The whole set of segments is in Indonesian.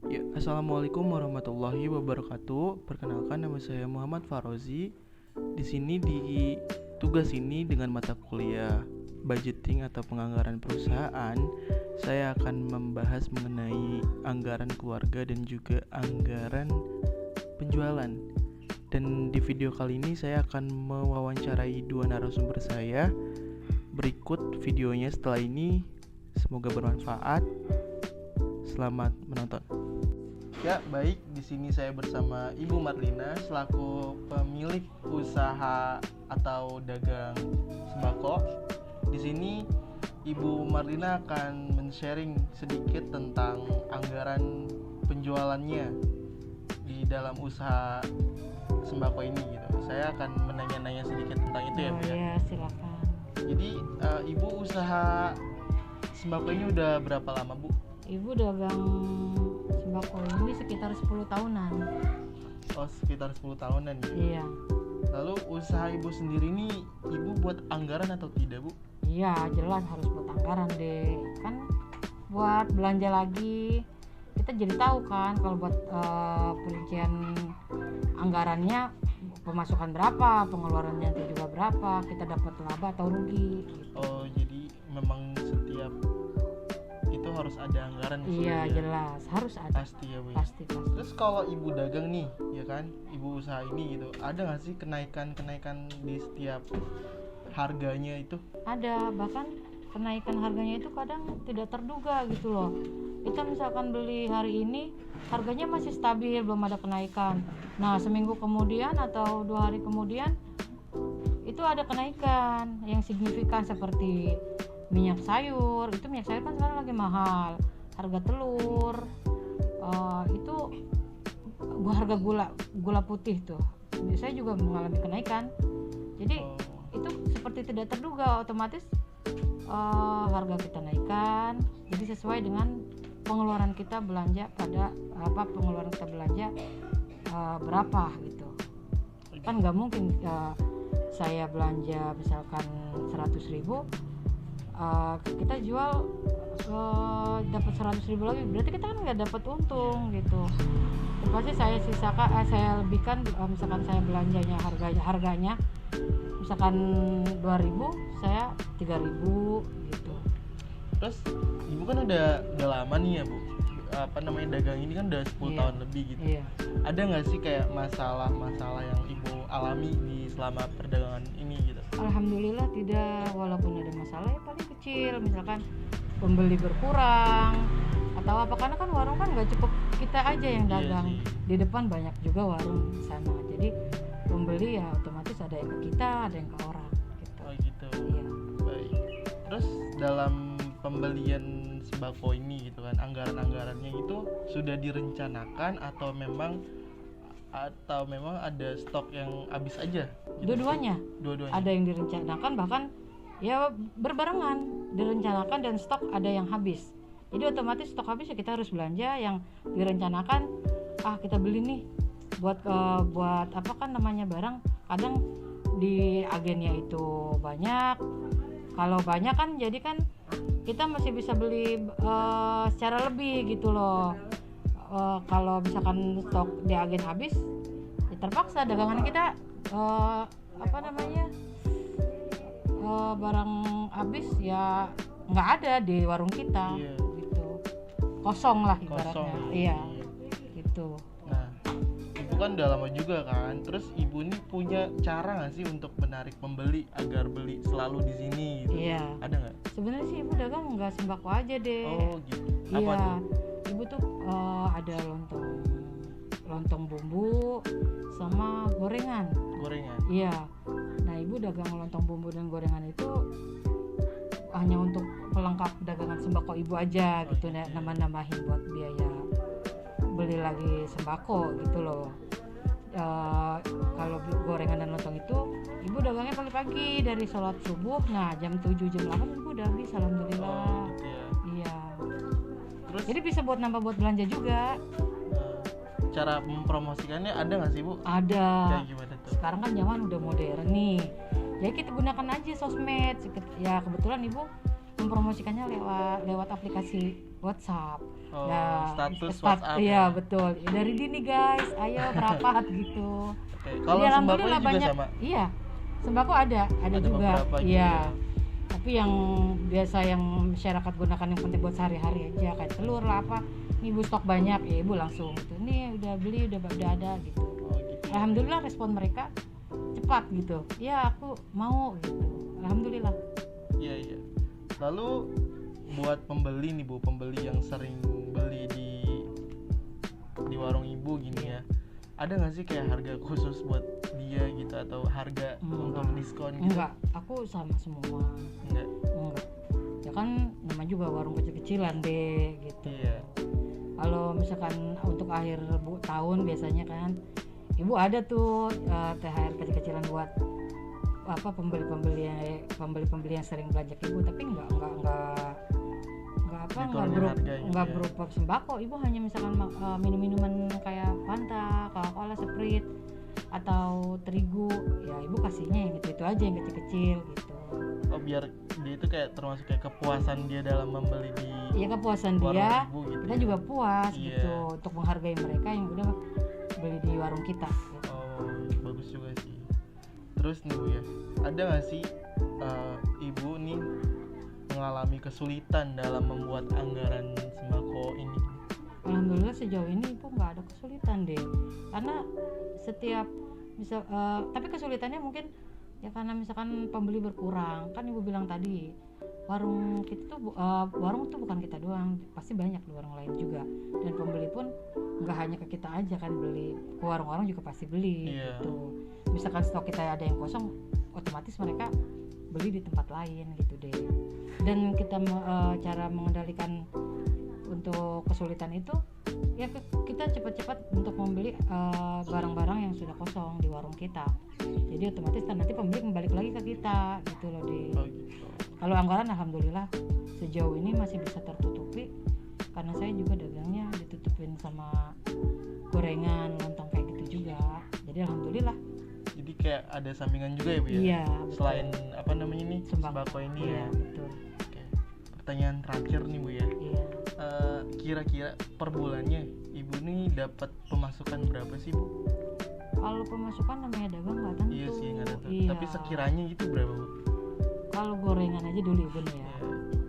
Ya, Assalamualaikum warahmatullahi wabarakatuh. Perkenalkan, nama saya Muhammad Farozi. Di sini di tugas ini dengan mata kuliah budgeting atau penganggaran perusahaan, saya akan membahas mengenai anggaran keluarga dan juga anggaran penjualan. Dan di video kali ini saya akan mewawancarai dua narasumber saya. Berikut videonya setelah ini. Semoga bermanfaat. Selamat menonton. Ya, baik. Di sini saya bersama Ibu Marlina selaku pemilik usaha atau dagang sembako. Di sini Ibu Marlina akan men-sharing sedikit tentang anggaran penjualannya di dalam usaha sembako ini gitu. Saya akan menanya-nanya sedikit tentang itu ya, Bu ya. Ya, silakan. Jadi, Ibu usaha sembako ini udah berapa lama, Bu? Ibu dagang sembako ini sekitar 10 tahunan. Oh, sekitar 10 tahunan ya. Iya. Lalu usaha Ibu sendiri ini Ibu buat anggaran atau tidak, Bu? Iya, jelas harus buat anggaran deh. Kan buat belanja lagi. Kita jadi tahu kan kalau buat perincian anggarannya, pemasukan berapa, pengeluarannya itu juga berapa, kita dapat laba atau rugi gitu. Oh, jadi memang setiap itu harus ada anggaran di sini Iya, ya? jelas harus ada. Pasti ya, Bu ya? Pasti. Terus kalau Ibu dagang nih, ya kan? Ibu usaha ini gitu. Ada nggak sih kenaikan di setiap harganya itu? Ada, bahkan kenaikan harganya itu kadang tidak terduga gitu loh. Kita misalkan beli hari ini harganya masih stabil, belum ada kenaikan. Nah, seminggu kemudian atau 2 hari kemudian itu ada kenaikan yang signifikan, seperti minyak sayur. Itu minyak sayur kan sekarang lagi mahal. Harga telur itu harga gula putih tuh saya juga mengalami kenaikan. Jadi itu seperti tidak terduga, otomatis harga kita naikkan. Jadi sesuai dengan pengeluaran kita belanja berapa gitu. Kan nggak mungkin saya belanja misalkan 100.000, kita jual dapat 100.000 lagi, berarti kita kan nggak dapat untung gitu. Pasti saya sisakan, saya lebihkan. Misalkan saya belanjanya harganya misalkan 2.000, saya 3.000 gitu. Terus Ibu kan udah lama nih ya, Bu, dagang ini kan udah 10 Iya. tahun lebih gitu. Iya. Ada nggak sih kayak masalah-masalah yang Ibu alami di selama perdagangan ini gitu? Alhamdulillah tidak, walaupun ada masalah ya paling kecil, misalkan pembeli berkurang atau apa, karena kan warung kan nggak cukup kita aja yang dagang. Iya sih. Di depan banyak juga warung di sana, jadi pembeli ya otomatis ada yang ke kita, ada yang ke orang gitu. Oh gitu. Iya. Baik. Terus dalam pembelian sembako ini gitu kan, anggaran-anggarannya itu sudah direncanakan atau memang ada stok yang habis aja gitu? Dua-duanya ada yang direncanakan, bahkan ya berbarengan, direncanakan dan stok ada yang habis. Jadi otomatis stok habis ya kita harus belanja. Yang direncanakan, kita beli nih buat apa kan namanya, barang. Kadang di agennya itu banyak. Kalau banyak kan jadi kan kita masih bisa beli secara lebih gitu loh. Kalau misalkan stok di agen habis, ya terpaksa dagangan kita barang habis ya nggak ada di warung kita. Iya. Gitu, kosong lah ibaratnya. Kosong. Iya gitu. Nah, Ibu kan udah lama juga kan. Terus Ibu ini punya cara nggak sih untuk menarik pembeli agar beli selalu di sini gitu? Iya, Ada nggak? sebenarnya sih ibu dagang nggak sembako aja deh. Oh gitu. Apa Iya, tuh? ibu tuh ada lontong bumbu sama gorengan. Gorengan. Iya. Nah, ibu dagang lontong bumbu dan gorengan itu hanya untuk pelengkap dagangan sembako ibu aja gitu, nambah-nambahin buat biaya beli lagi sembako gitu loh. Kalau gorengan dan lontong itu ibu dagangnya pagi-pagi dari sholat subuh. Nah, jam 7 jam 8 ibu udah habis, alhamdulillah. Oh gitu ya. Iya. Terus Jadi bisa buat nambah buat belanja juga. cara mempromosikannya ada nggak sih, Bu? Ada. Kayak gimana tuh? Sekarang kan zaman udah modern nih. Jadi kita gunakan aja sosmed. Ya kebetulan ibu mempromosikannya lewat aplikasi WhatsApp. Oh, Nah, status WhatsApp iya ya. betul. Dari dini guys, ayo merapat gitu. Oke, Jadi kalau sembako alhamdulillah juga banyak. sama. Iya, sembako ada Ada juga. beberapa gitu Iya. ya. Tapi yang biasa yang masyarakat gunakan yang penting buat sehari-hari aja kayak telur lah apa. Ini ibu stok banyak ya ibu langsung gitu. Ini udah beli udah ada gitu. Oh gitu. Alhamdulillah respon mereka cepat gitu. Ya aku mau gitu. Alhamdulillah. Iya iya. Lalu buat pembeli nih Bu, pembeli yang sering beli di warung ibu gini ya, ada nggak sih kayak harga khusus buat dia gitu atau harga untuk diskon gitu? Enggak, aku sama semua. Enggak. Enggak. Ya kan nama juga warung kecil-kecilan deh gitu. Iya. Kalau misalkan untuk akhir tahun biasanya kan ibu ada tuh THR kecil-kecilan buat apa pembeli-pembeli yang sering belanja ke ibu, tapi enggak Diturunin harga gitu ya. berupa sembako. Ibu hanya misalkan minum-minuman kayak Fanta, Coca-Cola, Sprite atau terigu, ya ibu kasihnya yang itu aja yang kecil-kecil gitu. Oh biar dia itu kayak termasuk kayak kepuasan dia dalam membeli di Iya kepuasan warung dia, ibu gitu. kita ya. juga puas Iya. gitu untuk menghargai mereka yang udah beli di warung kita. Gitu. Oh bagus juga sih. Terus nih Bu ya, ada nggak sih ibu nih mengalami kesulitan dalam membuat anggaran sembako ini? Alhamdulillah sejauh ini ibu nggak ada kesulitan deh, karena setiap tapi kesulitannya mungkin ya karena misalkan pembeli berkurang, kan ibu bilang tadi warung kita tuh warung tuh bukan kita doang, pasti banyak di warung lain juga, dan pembeli pun nggak hanya ke kita aja kan beli, ke warung-warung juga pasti beli. Iya. Gitu. Misalkan stok kita ada yang kosong, otomatis mereka beli di tempat lain gitu deh. Dan kita cara mengendalikan untuk kesulitan itu ya kita cepat-cepat untuk membeli barang-barang yang sudah kosong di warung kita, jadi otomatis kan nanti pembeli kembali lagi ke kita gitu loh deh. Oh gitu. Kalau anggaran alhamdulillah sejauh ini masih bisa tertutupi, karena saya juga dagangnya ditutupin sama gorengan, lontong kayak gitu juga, jadi alhamdulillah. Jadi kayak ada sampingan juga ya Bu ya? Iya, betul. Selain apa namanya nih sembako ini Iya, ya. betul. Oke. Pertanyaan terakhir nih Bu ya. Iya. Kira-kira per bulannya ibu nih dapat pemasukan berapa sih Bu? Kalau pemasukan namanya dagang nggak tentu. Iya sih nggak ada. Iya. Tapi sekiranya itu berapa Bu? Kalau gorengan aja dulu ibu nih ya. Ya,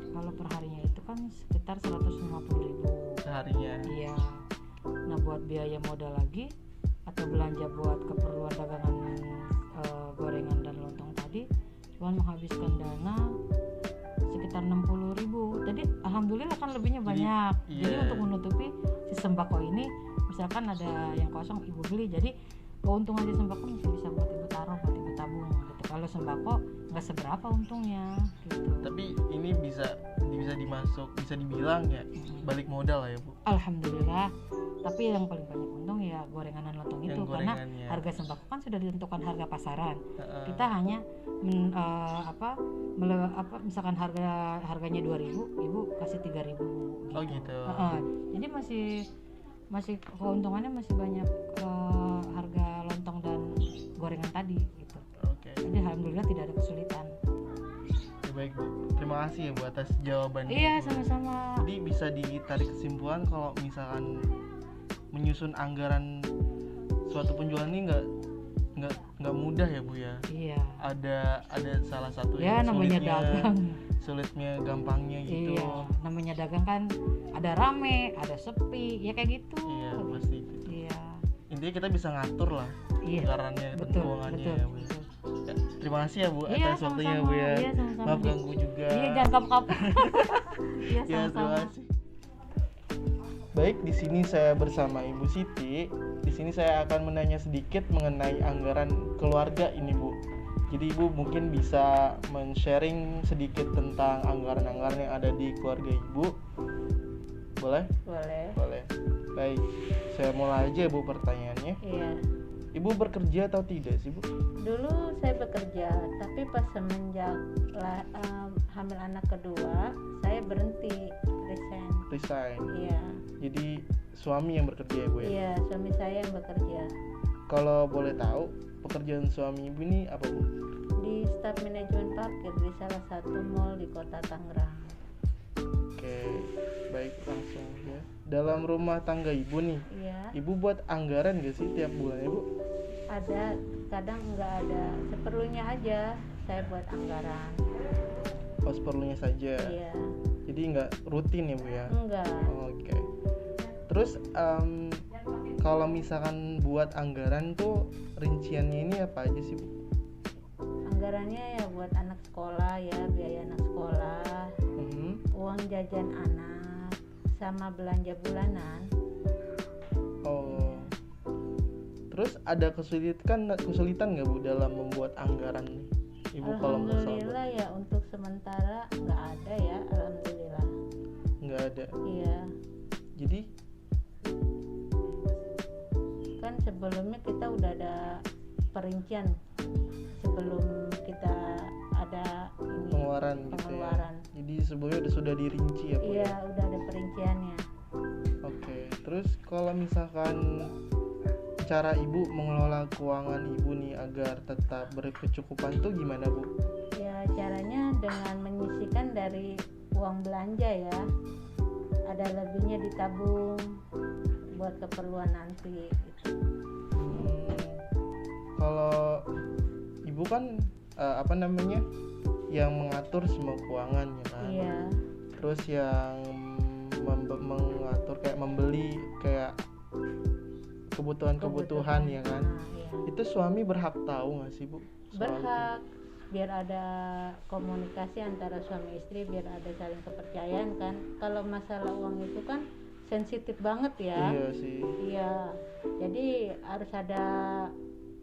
Kalau perharinya itu kan sekitar 150.000 seharinya. Iya. Nah buat biaya modal lagi atau belanja buat keperluan dagangan gorengan dan lontong tadi, cuman menghabiskan dana sekitar 60.000. Jadi alhamdulillah kan lebihnya banyak. Jadi iya. untuk menutupi si sembako ini, misalkan ada yang kosong ibu beli, jadi keuntungan di sembako masih bisa buat ibu taruh, buat ibu tabung gitu. Kalau sembako nggak seberapa untungnya gitu. Tapi ini bisa dibilang ya balik modal lah ya Bu. Alhamdulillah. Tapi yang paling banyak untung ya gorengan dan lontong itu, karena gorengannya. harga sembako kan sudah ditentukan harga pasaran. Heeh. Kita hanya misalkan harganya 2.000, ibu kasih 3.000 gitu. Oh gitu. Jadi masih keuntungannya masih banyak harga lontong dan gorengan tadi gitu. Oke. Jadi alhamdulillah tidak ada kesulitan. Ya, baik Bu. Terima kasih ya Bu atas jawabannya. Iya, Bu. sama-sama. Jadi bisa ditarik kesimpulan kalau misalkan menyusun anggaran suatu penjualan ini nggak mudah ya Bu ya. Iya. Ada salah satu Ya yang namanya dagang. sulitnya gampangnya gitu. Iya, namanya dagang kan ada rame, ada sepi, ya kayak gitu. Iya pasti itu. Iya. Intinya kita bisa ngatur lah Iya. anggarannya dan Betul, keuangannya betul, ya Bu. betul. Ya, terima kasih ya Bu Iya, atas waktunya sama-sama. Bu ya. Iya, sama-sama. Maaf ganggu juga. Iya, jangan kapok-kapok. Iya, Ya, terima sama-sama. kasih. Baik, di sini saya bersama Ibu Siti. Di sini saya akan menanya sedikit mengenai anggaran keluarga ini, Bu. Jadi Ibu mungkin bisa men-sharing sedikit tentang anggaran-anggaran yang ada di keluarga Ibu. Boleh? Boleh. Boleh. Baik, saya mulai aja Bu pertanyaannya. Iya. Ibu bekerja atau tidak sih Bu? Dulu saya bekerja, tapi pas semenjak hamil anak kedua, saya berhenti resign. Resign. Iya. Jadi suami yang bekerja ya Bu ya? Iya, suami saya yang bekerja Kalau boleh tahu, pekerjaan suami Ibu ini apa Bu? di staf manajemen parkir di salah satu mall di kota Tangerang. Oke, baik. baik langsung ya. Dalam rumah tangga ibu nih, Iya, ibu buat anggaran gak sih tiap bulannya bu? ada, kadang nggak ada, seperlunya aja saya buat anggaran. Pas perlunya saja. Iya, Jadi nggak rutin ya bu ya? enggak. Oke. Terus kalau misalkan buat anggaran tuh rinciannya ini apa aja sih bu? Anggarannya ya buat anak sekolah ya, biaya anak sekolah, uang jajan anak, sama belanja bulanan. Oh. Terus ada kesulitan nggak bu dalam membuat anggaran nih? Ibu kalau masalah Alhamdulillah ya, untuk sementara nggak ada ya, alhamdulillah. nggak ada. Iya, Jadi kan sebelumnya kita udah ada perincian sebelum kita ada ini pengeluaran gitu ya. pengeluaran. Jadi sebelumnya sudah dirinci ya bu Iya, ya. udah ada perinciannya. Oke. Terus kalau misalkan cara ibu mengelola keuangan ibu nih agar tetap berkecukupan tuh gimana bu? Ya caranya dengan menyisihkan dari uang belanja ya, ada lebihnya ditabung buat keperluan nanti gitu. Kalau ibu kan yang mengatur semua keuangan ya kan. Iya, Terus yang mengatur kayak membeli kayak kebutuhan ya kan. Nah, iya. Itu suami berhak tahu nggak sih bu? Soal Berhak, biar ada komunikasi antara suami istri, biar ada saling kepercayaan kan. Kalau masalah uang itu kan sensitif banget itu? ya. Iya sih. Iya, jadi harus ada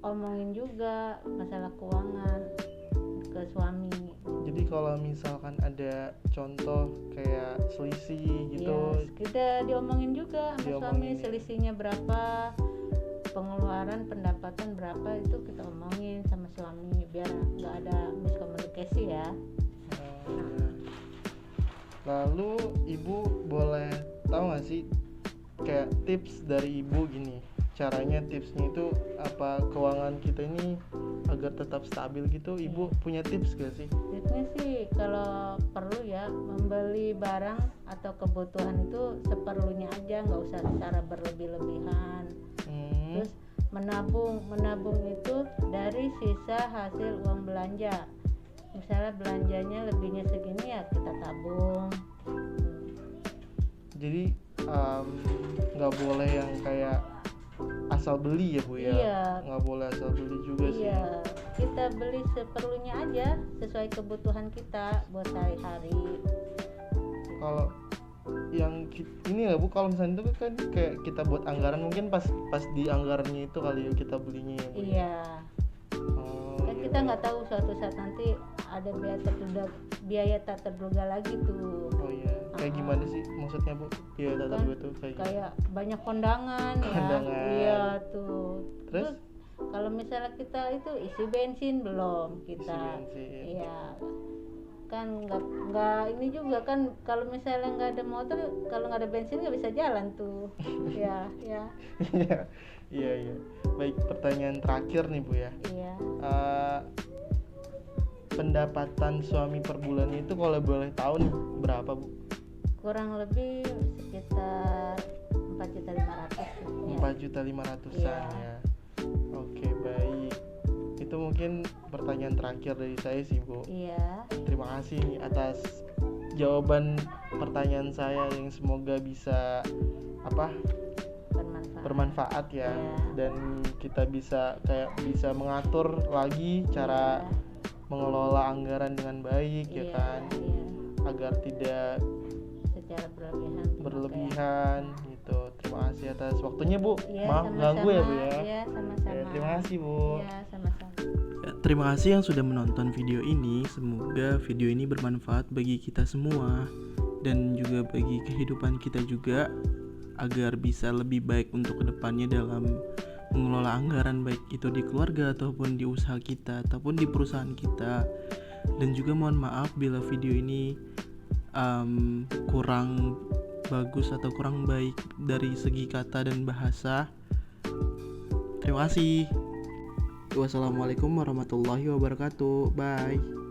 omongin juga masalah keuangan ke suami. Jadi kalau misalkan ada contoh kayak selisih gitu, Iya, kita diomongin juga sama Diomongin, suami, ya. selisihnya berapa, pengeluaran pendapatan berapa, itu kita omongin sama suami biar nggak ada miskomunikasi ya. eh, lalu ibu boleh tahu nggak sih kayak tips dari ibu gini, caranya tipsnya itu apa keuangan kita ini agar tetap stabil gitu, ibu punya tips gak sih? Tipsnya sih kalau perlu ya, membeli barang atau kebutuhan itu seperlunya aja, nggak usah secara berlebih-lebihan. Terus menabung itu dari sisa hasil uang belanja. Misalnya belanjanya lebihnya segini ya kita tabung. Jadi nggak boleh yang kayak asal beli ya bu ya? Iya. Nggak boleh asal beli juga sih. Iya, kita beli seperlunya aja sesuai kebutuhan kita buat sehari-hari. Kalau yang ini ya bu, kalau misalnya itu kan kayak kita buat anggaran mungkin pas di anggarannya itu kali ya kita belinya ya bu. Iya. Oh, Kan iya, kita baik. nggak tahu suatu saat nanti ada biaya tak terduga lagi tuh. Oh iya, kayak gimana sih maksudnya bu? Iya tata Kan gue tuh kayak gimana? Kayak banyak kondangan ya. Kondangan. Iya tuh. Terus? Kalau misalnya kita itu isi bensin belum kita. Isi bensin. Iya. Kan nggak ini juga kan, kalau misalnya nggak ada motor, kalau nggak ada bensin nggak bisa jalan tuh. Ya, ya. Iya. Baik, pertanyaan terakhir nih bu ya. Iya. Pendapatan suami per bulannya itu kalau boleh tahu nih berapa bu? Kurang lebih sekitar 4.500.000. 4.500.000 Iya. ya. Oke, baik. Itu mungkin pertanyaan terakhir dari saya sih bu. Iya. Terima kasih nih atas jawaban pertanyaan saya yang semoga bisa bermanfaat ya. Iya. Dan kita bisa mengatur lagi cara mengelola anggaran dengan baik ya kan, Iya. agar tidak Secara berlebihan gitu. Terima kasih atas waktunya bu. Iya, Maaf sama-sama. ganggu ya bu ya. Iya, sama-sama. Ya, terima kasih bu. Iya, sama-sama. Ya, terima kasih yang sudah menonton video ini. Semoga video ini bermanfaat bagi kita semua dan juga bagi kehidupan kita juga, agar bisa lebih baik untuk kedepannya dalam mengelola anggaran, baik itu di keluarga ataupun di usaha kita ataupun di perusahaan kita. Dan juga mohon maaf bila video ini kurang bagus atau kurang baik dari segi kata dan bahasa. Terima kasih. Wassalamualaikum warahmatullahi wabarakatuh. Bye.